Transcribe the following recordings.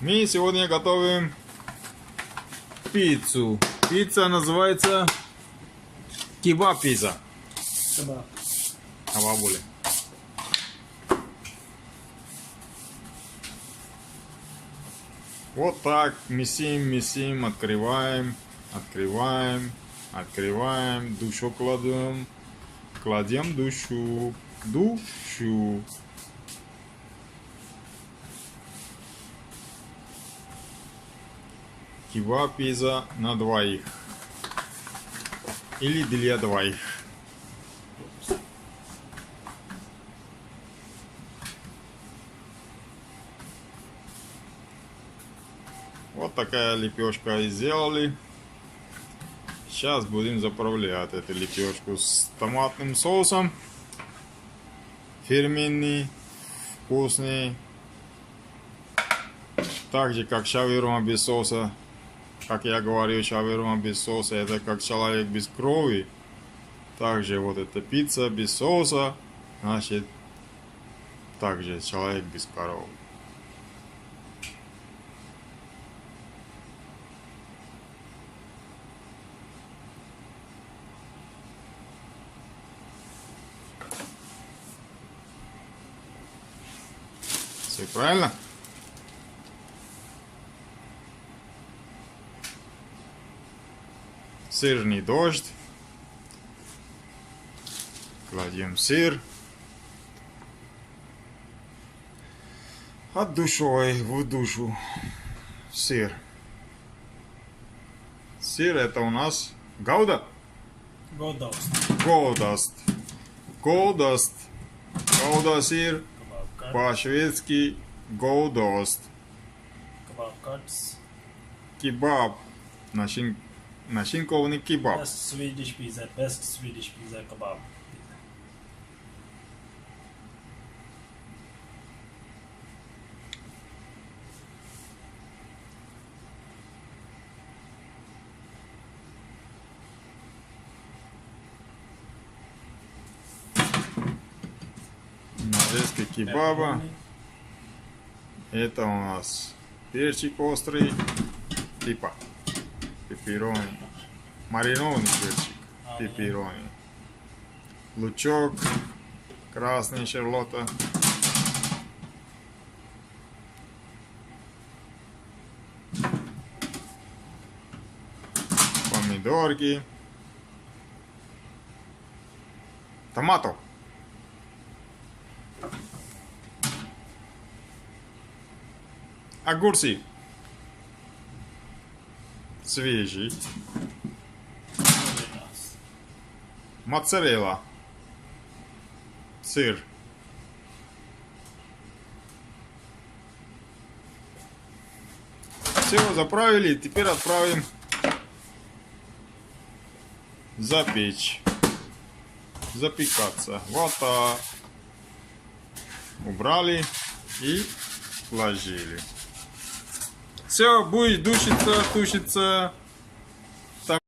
Мы сегодня готовим пиццу. Пицца называется кебаб пицца. Kebab. Кебабули. Вот так месим, открываем, душу кладем душу. Кебаб пицца на двоих. Или для двоих. Вот такая лепешка и сделали. Сейчас будем заправлять эту лепешку с томатным соусом. Фирменный, вкусный. Так же как шаверма без соуса. Как я говорю, шаверма без соуса это как человек без крови. Также вот эта пицца без соуса, значит, также человек без крови. Все правильно? Сырный дождь. Кладем сыр. От душой в душу. Сыр. Сыр это у нас гауда? Godost. Голдаст. Голдаст. Гауда сыр. Kebab cut. По-шведски голдаст. Kebab cuts. Кебаб. Начинкованный кебаб. Best Swedish pizza. Best Swedish pizza kebab. Нарезка кебаба. Это у нас перчик острый. Типа пепперони. Маринованный перчик. Пепперони. Лучок. Красный шарлотта. Помидорки. Томато. Огурцы. Свежий. Моцарелла. Сыр. Все, заправили. Теперь отправим запечь. Запекаться. Вот так. Убрали и сложили. Все, будет тушиться. Так.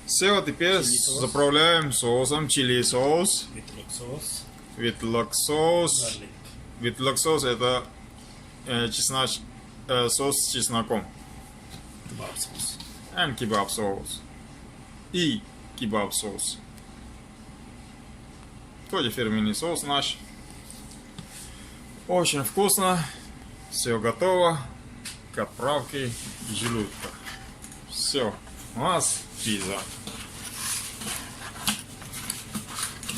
Все, теперь заправляем соусом. Чили соус. Vitlök sauce. Витлок соус. Garlic. Витлок соус это соус с чесноком. Kebab sauce. And кебаб соус. И кебаб соус. Тоже фирменный соус наш. Очень вкусно. Все готово к отправке желудка. Все. У нас пицца.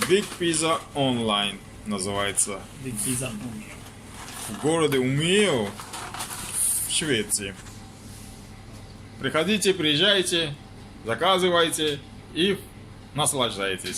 Big Pizza Online называется. Big pizza Umeå. В городе Умео, в Швеции. Приходите, приезжайте, заказывайте и наслаждайтесь.